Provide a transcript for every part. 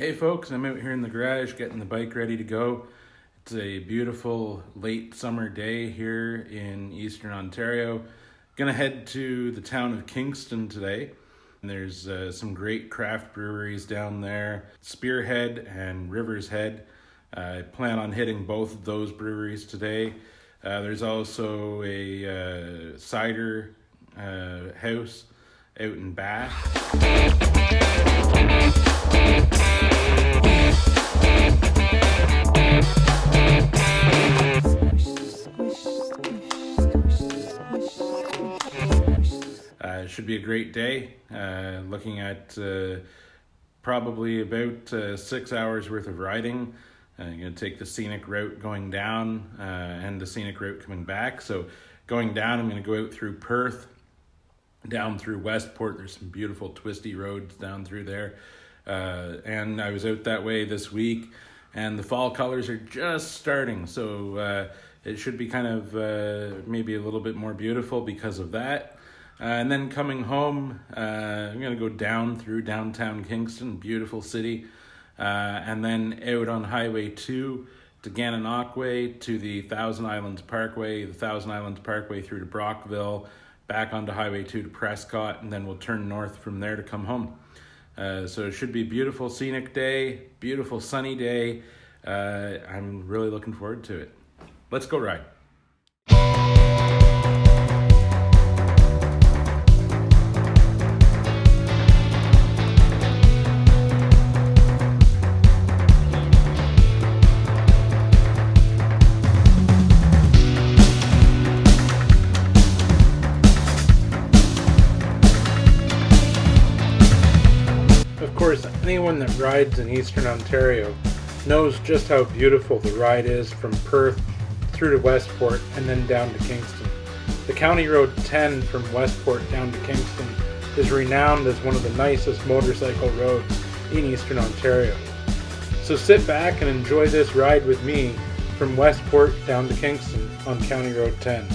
Hey folks, I'm out here in the garage getting the bike ready to go. It's a beautiful late summer day here in Eastern Ontario. Gonna head to the town of Kingston today. And there's some great craft breweries down there, Spearhead and Riverhead. I plan on hitting both of those breweries today. There's also a cider house out in Bath. Should be a great day. Looking at probably about 6 hours worth of riding. I'm going to take the scenic route going down and the scenic route coming back. So going down, I'm going to go out through Perth, down through Westport. There's some beautiful twisty roads down through there. And I was out that way this week, and the fall colors are just starting. So it should be kind of maybe a little bit more beautiful because of that. And then coming home, I'm going to go down through downtown Kingston, beautiful city, and then out on Highway 2 to Gananoque to the Thousand Islands Parkway, the Thousand Islands Parkway through to Brockville, back onto Highway 2 to Prescott, and then we'll turn north from there to come home. So it should be a beautiful scenic day, beautiful sunny day. I'm really looking forward to it. Let's go ride. Of course, anyone that rides in Eastern Ontario knows just how beautiful the ride is from Perth through to Westport and then down to Kingston. The County Road 10 from Westport down to Kingston is renowned as one of the nicest motorcycle roads in Eastern Ontario. So sit back and enjoy this ride with me from Westport down to Kingston on County Road 10.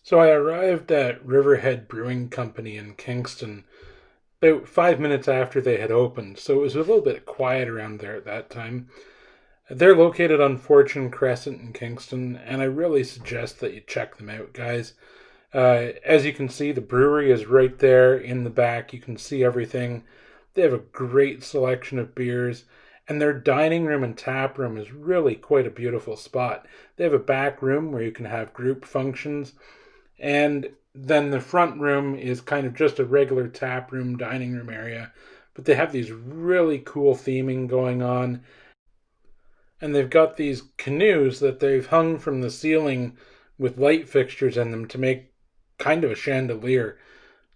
So I arrived at Riverhead Brewing Company in Kingston about 5 minutes after they had opened, so it was a little bit quiet around there at that time. They're located on Fortune Crescent in Kingston, and I really suggest that you check them out, guys. As you can see, the brewery is right there in the back. You can see everything. They have a great selection of beers, And their dining room and tap room is really quite a beautiful spot. They have a back room where you can have group functions, and then the front room is kind of just a regular tap room, dining room area. But they have these really cool theming going on. And they've got these canoes that they've hung from the ceiling with light fixtures in them to make kind of a chandelier.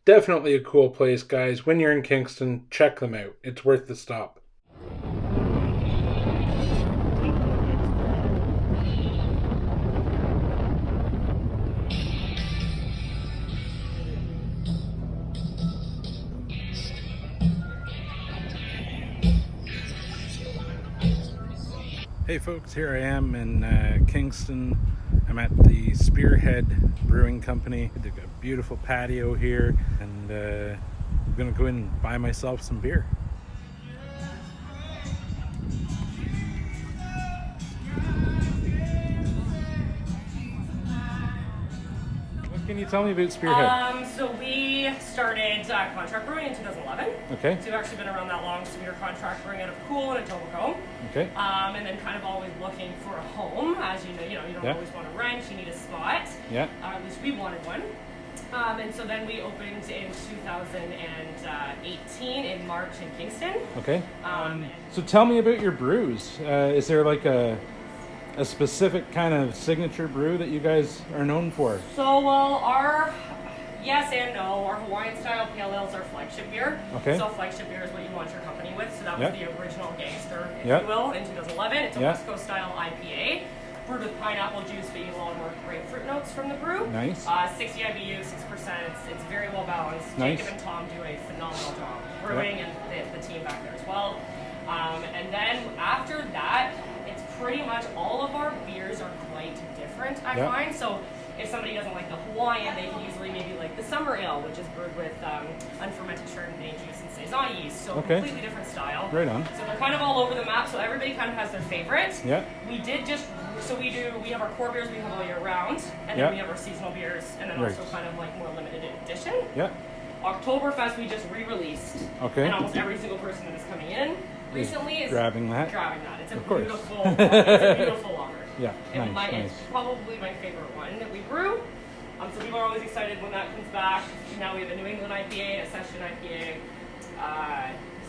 Definitely a cool place, guys. When you're in Kingston, check them out. It's worth the stop. Hey folks, here I am in Kingston. I'm at the Spearhead Brewing Company. They've got a beautiful patio here, and I'm gonna go in and buy myself some beer. What can you tell me about Spearhead? So we started contract brewing in 2011. Okay. So we've actually been around that long. So we were contract brewing out of Cool and Etobicoke. Okay. And then kind of always looking for a home. As you know, you don't always want to rent. You need a spot. Yeah. At least we wanted one. And so then we opened in 2018 in March in Kingston. Okay. So tell me about your brews. Is there like a specific kind of signature brew that you guys are known for? So, well, our yes and no. Our Hawaiian style pale ale is our flagship beer. Okay. So flagship beer is what you launch your company with. So that was the original gangster, if Yeah. you will, in 2011. It's a Yeah. West Coast style IPA, brewed with pineapple juice, but you get a lot more grapefruit notes from the brew. Nice. 60 IBU, 6%. It's very well balanced. Nice. Jacob and Tom do a phenomenal job brewing, and the team back there as well. And then after that, it's pretty much all of our beers are quite different, I find. So if somebody doesn't like the Hawaiian, they can easily maybe like the Summer Ale, which is brewed with unfermented Chardonnay juice and Saison yeast. So completely different style. Right on. So they're kind of all over the map. So everybody kind of has their favorite. Yeah. We have our core beers we have all year round, and then we have our seasonal beers, and then also kind of like more limited edition. Yeah. Oktoberfest we just re-released. Okay. And almost every single person that is coming in recently is grabbing that. It's a beautiful lager. Yeah, nice. It's probably my favorite one that we brew. So people are always excited when that comes back. Now we have a New England IPA, a Session IPA,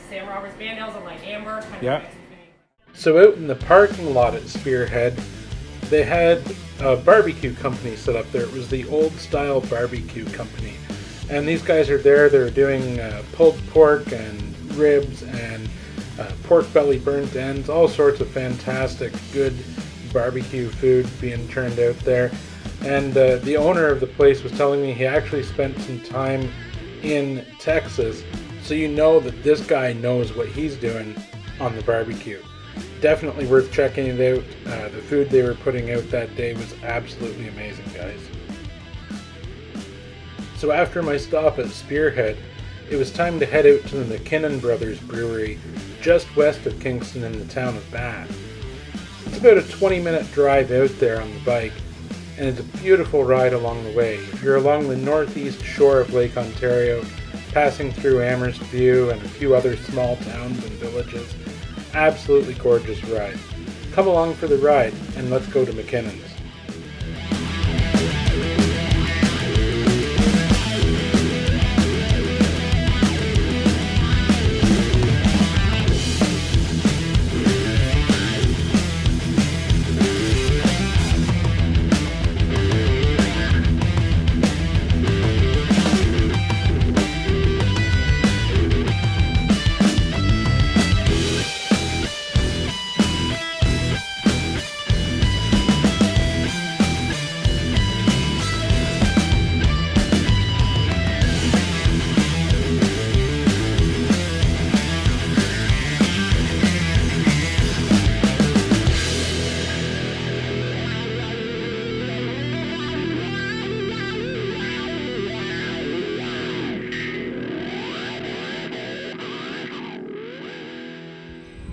Sam Roberts Band Ales, and like Amber. Kind of mix between. So out in the parking lot at Spearhead, they had a barbecue company set up there. It was the Old Style Barbecue Company. And these guys are there. They're doing pulled pork and ribs and pork belly burnt ends, all sorts of fantastic, good barbecue food being turned out there. And the owner of the place was telling me he actually spent some time in Texas, so you know that this guy knows what he's doing on the barbecue. Definitely worth checking it out. The food they were putting out that day was absolutely amazing, guys. So after my stop at Spearhead, it was time to head out to the MacKinnon Brothers Brewery, just west of Kingston in the town of Bath. It's about a 20-minute drive out there on the bike, and it's a beautiful ride along the way. If you're along the northeast shore of Lake Ontario, passing through Amherst View and a few other small towns and villages, absolutely gorgeous ride. Come along for the ride, and let's go to MacKinnon's.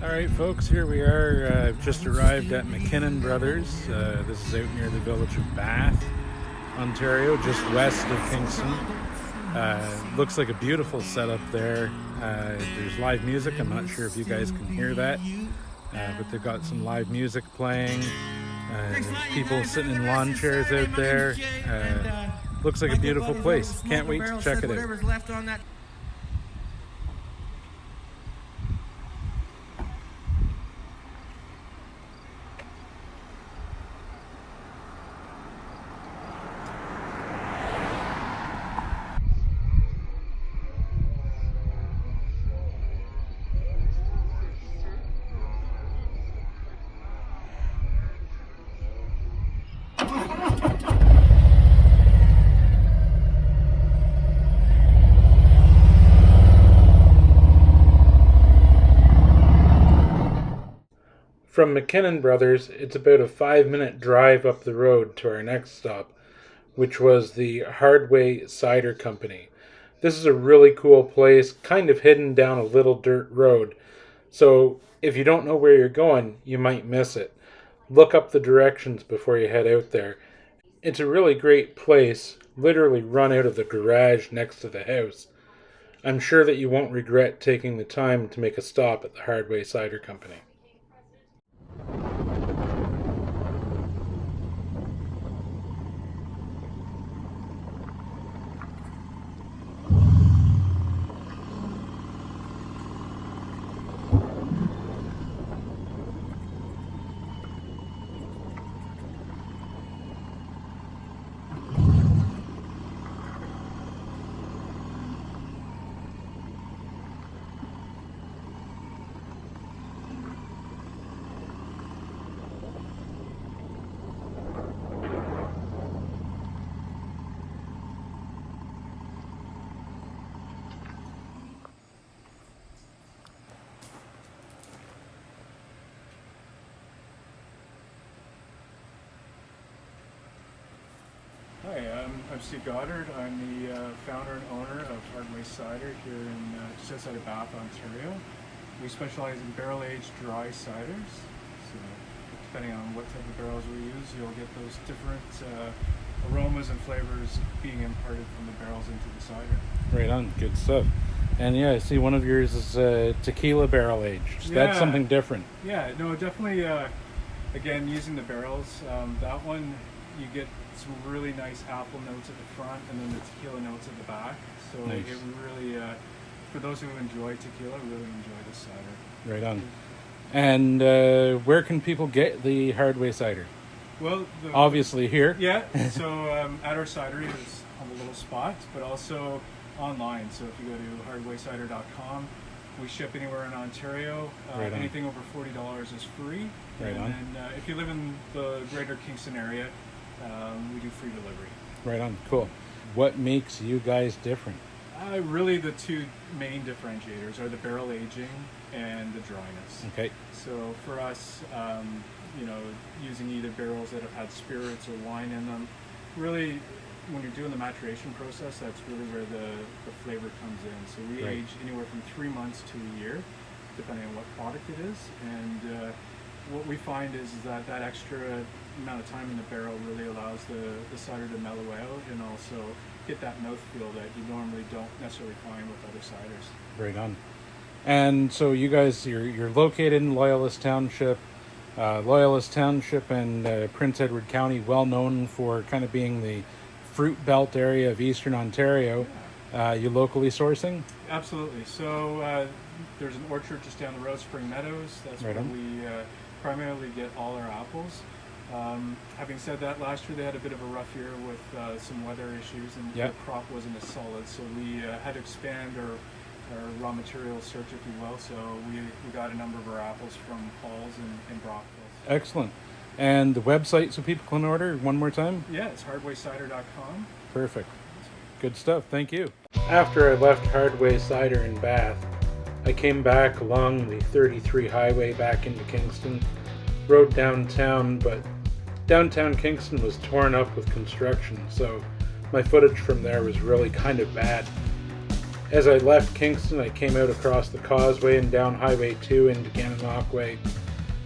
Alright folks, here we are. I've just arrived at MacKinnon Brothers. This is out near the village of Bath, Ontario, just west of Kingston. Looks like a beautiful setup there. There's live music. I'm not sure if you guys can hear that. but they've got some live music playing. People sitting in lawn chairs out there. Looks like a beautiful place. Can't wait to check it out. From MacKinnon Brothers, it's about a 5-minute drive up the road to our next stop, which was the Hardway Cider Company. This is a really cool place, kind of hidden down a little dirt road. So if you don't know where you're going, you might miss it. Look up the directions before you head out there. It's a really great place, literally run out of the garage next to the house. I'm sure that you won't regret taking the time to make a stop at the Hardway Cider Company. Hi, I'm Steve Goddard. I'm the founder and owner of Hardway Cider here in just outside of Bath, Ontario. We specialize in barrel-aged dry ciders. So depending on what type of barrels we use, you'll get those different aromas and flavors being imparted from the barrels into the cider. Right on, good stuff. And yeah, I see one of yours is tequila barrel aged. So that's something different. Yeah, no, definitely. Again, using the barrels, that one you get some really nice apple notes at the front, and then the tequila notes at the back. So nice. It really, for those who enjoy tequila, really enjoy this cider. Right on. And where can people get the Hardway cider? Well, obviously here. Yeah. So at our cidery, there's a little spot, but also online. So if you go to hardwaycider.com, we ship anywhere in Ontario. Right anything over $40 is free. Right on. And if you live in the greater Kingston area, we do free delivery. Right on. Cool. What makes you guys different? Really, the two main differentiators are the barrel aging and the dryness. Okay. So for us, using either barrels that have had spirits or wine in them, really, when you're doing the maturation process, that's really where the flavor comes in. So we age anywhere from 3 months to a year, depending on what product it is. And what we find is that extra amount of time in the barrel really allows the cider to mellow out and also get that mouthfeel that you normally don't necessarily find with other ciders. Right on. And so you guys, you're located in Loyalist Township. Loyalist Township and Prince Edward County, well known for kind of being the fruit belt area of Eastern Ontario. You locally sourcing? Absolutely. So there's an orchard just down the road, Spring Meadows. That's where we primarily get all our apples. Having said that, last year they had a bit of a rough year with some weather issues, and the crop wasn't as solid, so we had to expand our raw material search, if you will. So we got a number of our apples from Paul's and Brockville. Excellent. And the website so people can order one more time? Yeah, it's hardwaycider.com. Perfect. Good stuff. Thank you. After I left Hardway Cider in Bath, I came back along the 33 highway back into Kingston, rode downtown, but downtown Kingston was torn up with construction, so my footage from there was really kind of bad. As I left Kingston, I came out across the causeway and down Highway 2 into Gananoque,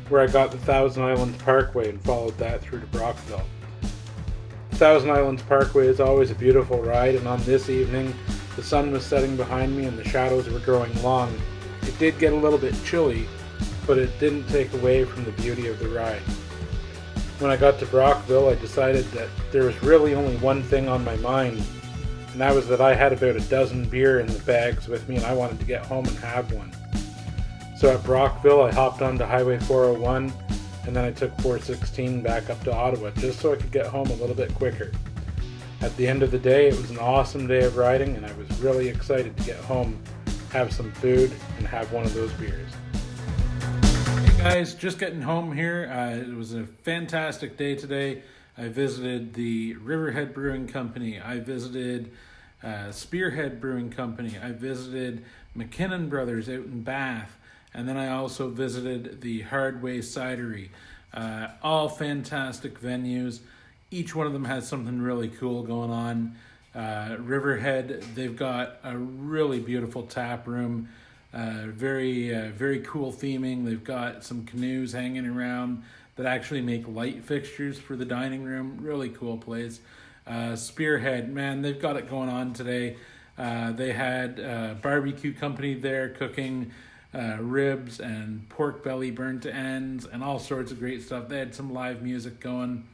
where I got the Thousand Islands Parkway and followed that through to Brockville. The Thousand Islands Parkway is always a beautiful ride, and on this evening, the sun was setting behind me and the shadows were growing long. It did get a little bit chilly, but it didn't take away from the beauty of the ride. When I got to Brockville, I decided that there was really only one thing on my mind, and that was that I had about a dozen beer in the bags with me and I wanted to get home and have one. So at Brockville, I hopped onto Highway 401 and then I took 416 back up to Ottawa just so I could get home a little bit quicker. At the end of the day, it was an awesome day of riding and I was really excited to get home, have some food, and have one of those beers. Hey guys, just getting home here. It was a fantastic day today. I visited the Riverhead Brewing Company. I visited Spearhead Brewing Company. I visited MacKinnon Brothers out in Bath. And then I also visited the Hardway Cidery. All fantastic venues. Each one of them has something really cool going on. Riverhead, they've got a really beautiful tap room. Very cool theming. They've got some canoes hanging around that actually make light fixtures for the dining room. Really cool place. Spearhead, man, they've got it going on today. They had a barbecue company there cooking ribs and pork belly burnt to ends and all sorts of great stuff. They had some live music going.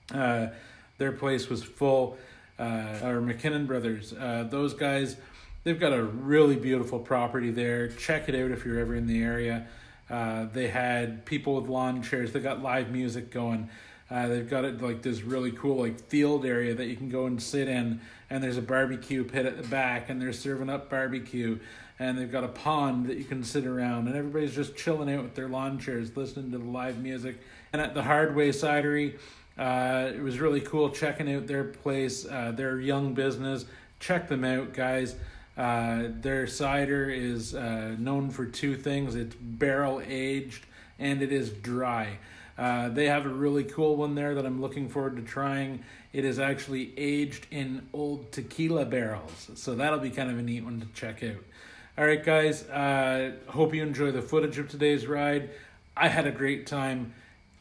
Their place was full. Our MacKinnon Brothers, those guys, they've got a really beautiful property there. Check it out if you're ever in the area. They had people with lawn chairs. They got live music going. They've got it like this really cool like field area that you can go and sit in, and there's a barbecue pit at the back, and they're serving up barbecue, and they've got a pond that you can sit around, and everybody's just chilling out with their lawn chairs, listening to the live music. And at the Hardway Cidery, it was really cool checking out their place, their young business. Check them out, guys. Their cider is known for two things. It's barrel aged and it is dry. They have a really cool one there that I'm looking forward to trying. It is actually aged in old tequila barrels, so that'll be kind of a neat one to check out. All right, guys, hope you enjoy the footage of today's ride. I had a great time.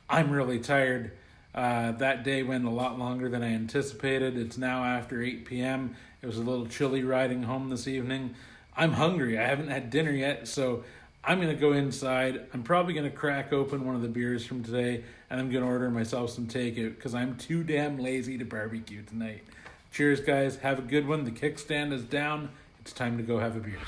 I'm really tired. That day went a lot longer than I anticipated. It's now after 8 p.m. It was a little chilly riding home this evening. I'm hungry. I haven't had dinner yet, so I'm going to go inside. I'm probably going to crack open one of the beers from today, and I'm going to order myself some takeout because I'm too damn lazy to barbecue tonight. Cheers, guys. Have a good one. The kickstand is down. It's time to go have a beer.